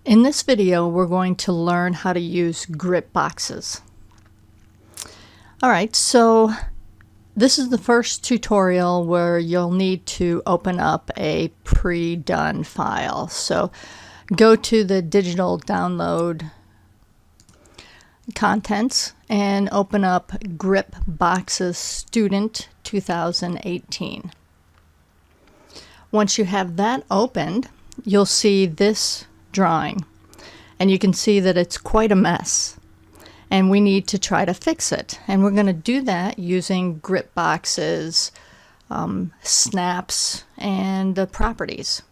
In this video, we're going to learn how to use grip boxes. Alright, so this is the first tutorial where you'll need to open up a pre-done file. So go to the digital download contents and open up Grip Boxes Student 2018. Once you have that opened, you'll see this drawing, and you can see that it's quite a mess, and we need to try to fix it. And we're going to do that using grip boxes, snaps, and the properties.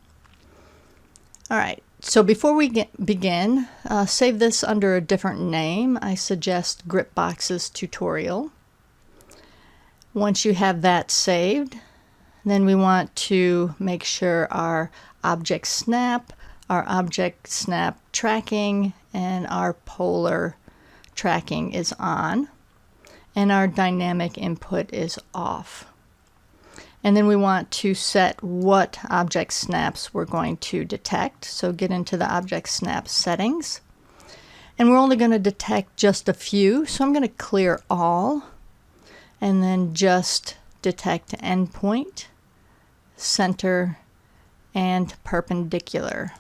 Alright, so before we begin, save this under a different name. I suggest Grip Boxes Tutorial. Once you have that saved, then we want to make sure our object snap, our object snap tracking, and our polar tracking is on, and our dynamic input is off. And then we want to set what object snaps we're going to detect. So get into the object snap settings, and we're only going to detect just a few, so I'm going to clear all and then just detect endpoint, center, and perpendicular,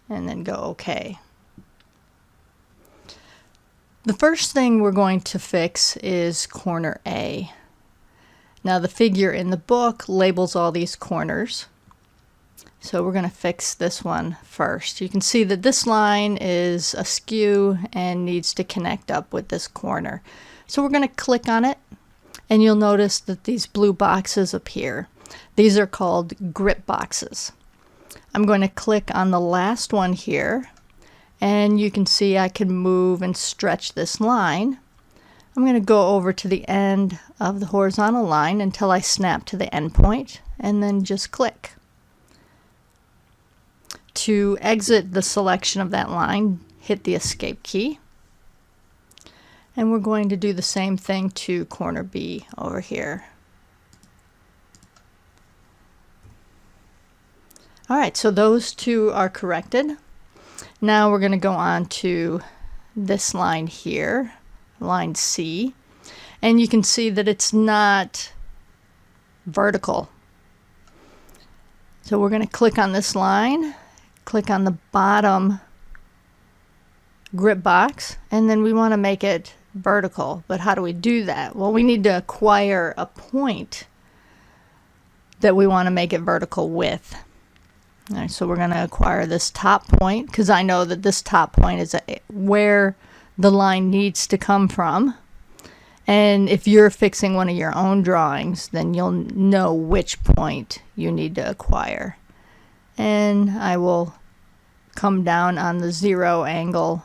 and then go OK. The first thing we're going to fix is corner A. Now the figure in the book labels all these corners, so we're going to fix this one first. You can see that this line is askew and needs to connect up with this corner. So we're going to click on it, and you'll notice that these blue boxes appear. These are called grip boxes. I'm going to click on the last one here, and you can see I can move and stretch this line. I'm going to go over to the end of the horizontal line until I snap to the endpoint, and then just click. To exit the selection of that line, hit the escape key. And we're going to do the same thing to corner B over here. Alright, so those two are corrected. Now we're going to go on to this line here, line C, and you can see that it's not vertical. So we're going to click on this line, click on the bottom grip box, and then we want to make it vertical. But how do we do that? Well, we need to acquire a point that we want to make it vertical with. All right, so we're going to acquire this top point, because I know that this top point is where the line needs to come from. And if you're fixing one of your own drawings, then you'll know which point you need to acquire. And I will come down on the 0 angle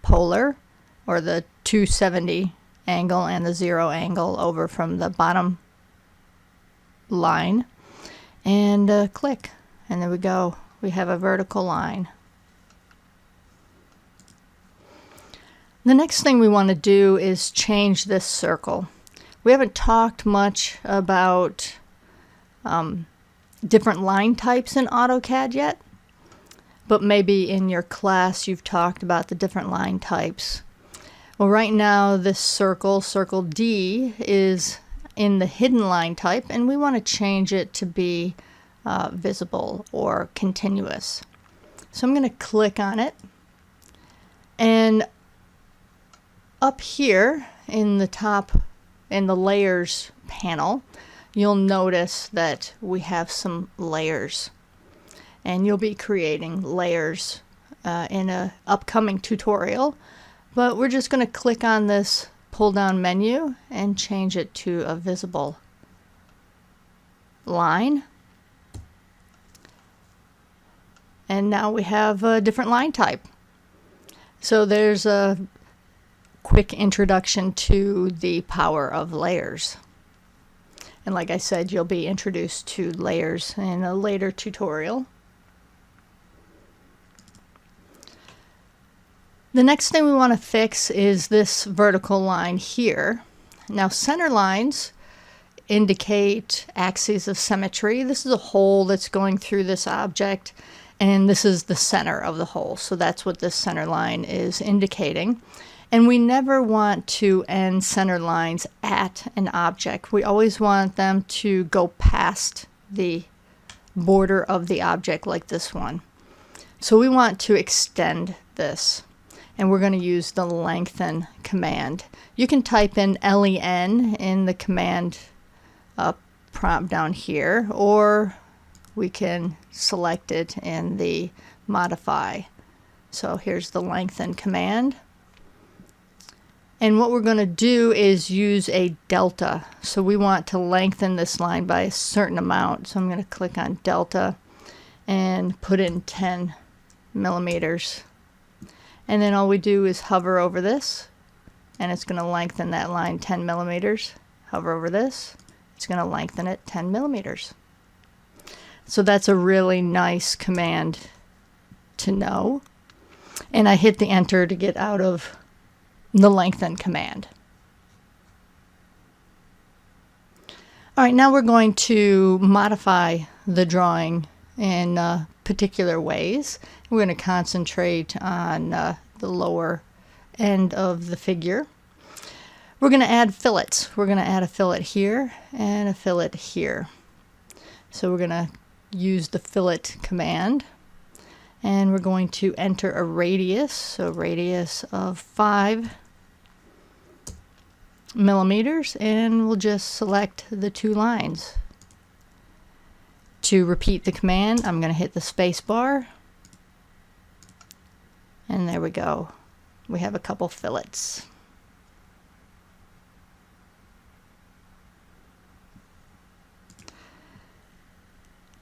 polar, or the 270 angle and the 0 angle over from the bottom line, and click. And there we go. We have a vertical line. The next thing we want to do is change this circle. We haven't talked much about different line types in AutoCAD yet, but maybe in your class you've talked about the different line types. Well, right now this circle, circle D, is in the hidden line type, and we want to change it to be visible or continuous. So I'm going to click on it, and up here in the top, in the layers panel, you'll notice that we have some layers, and you'll be creating layers in an upcoming tutorial, but we're just going to click on this pull down menu and change it to a visible line. And now we have a different line type. So there's a quick introduction to the power of layers. And like I said, you'll be introduced to layers in a later tutorial. The next thing we want to fix is this vertical line here. Now, center lines indicate axes of symmetry. This is a hole that's going through this object, And this is the center of the hole, so that's what this center line is indicating. And we never want to end center lines at an object. We always want them to go past the border of the object, like this one. So we want to extend this, and we're going to use the lengthen command. You can type in len in the command prompt down here, or we can select it in the modify. So here's the lengthen command. And what we're going to do is use a delta. So we want to lengthen this line by a certain amount. So I'm going to click on delta and put in 10 millimeters. And then all we do is hover over this, and it's going to lengthen that line 10 millimeters. Hover over this, it's going to lengthen it 10 millimeters. So that's a really nice command to know. And I hit the enter to get out of the lengthen command. All right, now we're going to modify the drawing in particular ways. We're going to concentrate on the lower end of the figure. We're going to add fillets. We're going to add a fillet here and a fillet here. So we're going to use the fillet command, and we're going to enter a radius, so radius of 5 millimeters, and we'll just select the two lines. To repeat the command, I'm going to hit the space bar, and there we go. We have a couple fillets.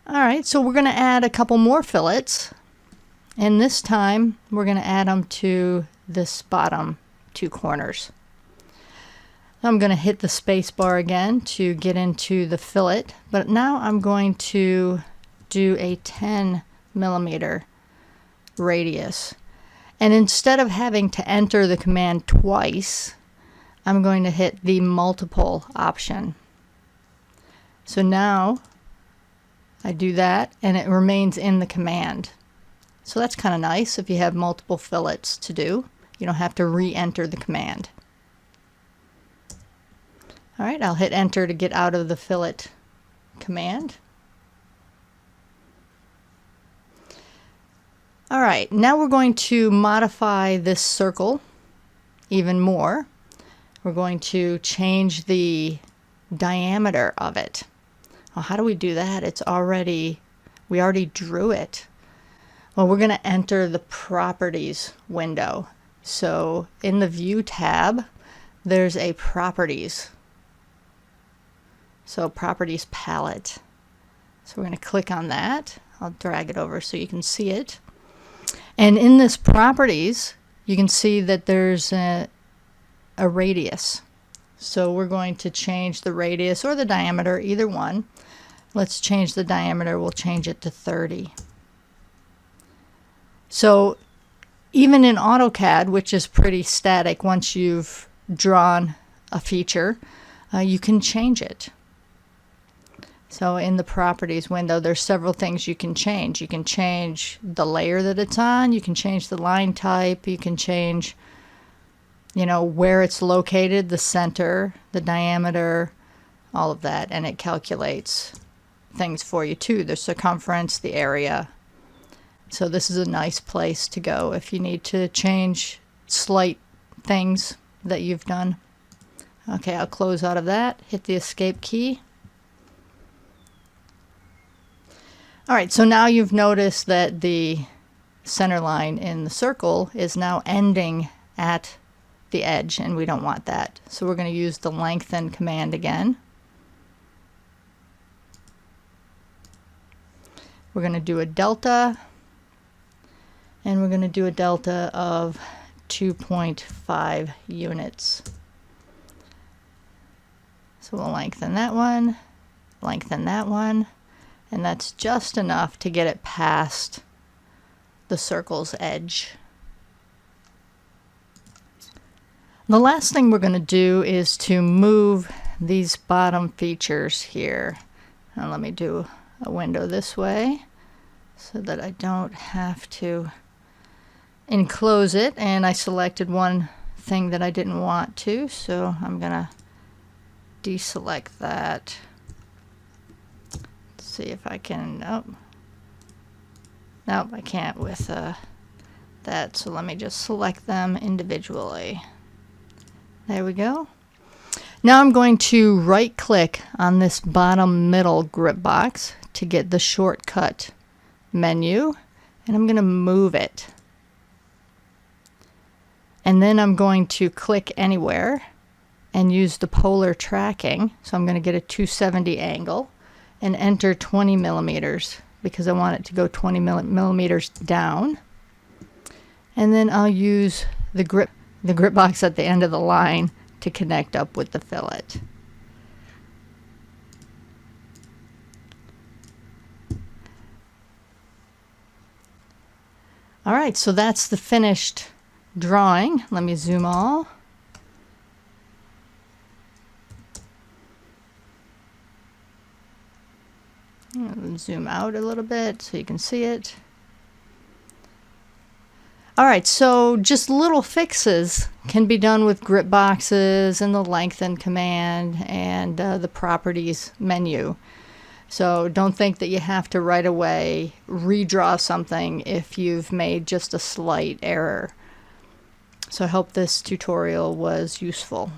Alright, so we're going to add a couple more fillets, and this time we're going to add them to this bottom two corners. I'm going to hit the space bar again to get into the fillet, but now I'm going to do a 10 millimeter radius. And instead of having to enter the command twice, I'm going to hit the multiple option. So now I do that, and it remains in the command. So that's kind of nice if you have multiple fillets to do. You don't have to re-enter the command. All right, I'll hit enter to get out of the fillet command. All right, now we're going to modify this circle even more. We're going to change the diameter of it. Well, how do we do that? We already drew it. Well, we're going to enter the properties window. So in the view tab, there's a properties. So properties palette. So we're going to click on that. I'll drag it over so you can see it. And in this properties, you can see that there's a radius. So we're going to change the radius or the diameter, either one. Let's change the diameter. We'll change it to 30. So even in AutoCAD, which is pretty static, once you've drawn a feature, you can change it. So in the properties window, there's several things you can change. You can change the layer that it's on. You can change the line type. You can change, where it's located, the center, the diameter, all of that. And it calculates things for you too, the circumference, the area. So this is a nice place to go if you need to change slight things that you've done. Okay, I'll close out of that, hit the escape key. All right, so now you've noticed that the center line in the circle is now ending at the edge, and we don't want that. So we're going to use the lengthen command again. We're going to do a delta, and we're going to do a delta of 2.5 units. So we'll lengthen that one, and that's just enough to get it past the circle's edge. The last thing we're going to do is to move these bottom features here. Now let me do a window this way. so that I don't have to enclose it. And I selected one thing that I didn't want to, so I'm gonna deselect that. Let's see if I can. Nope, I can't with that, so let me just select them individually. There we go. Now I'm going to right click on this bottom middle grip box to get the shortcut menu, and I'm going to move it. And then I'm going to click anywhere and use the polar tracking. So I'm going to get a 270 angle and enter 20 millimeters because I want it to go 20 millimeters down. And then I'll use the grip box at the end of the line to connect up with the fillet. All right, so that's the finished drawing. Let me zoom all. And zoom out a little bit so you can see it. All right, so just little fixes can be done with grip boxes and the lengthen command and the properties menu. So don't think that you have to right away redraw something if you've made just a slight error. So I hope this tutorial was useful.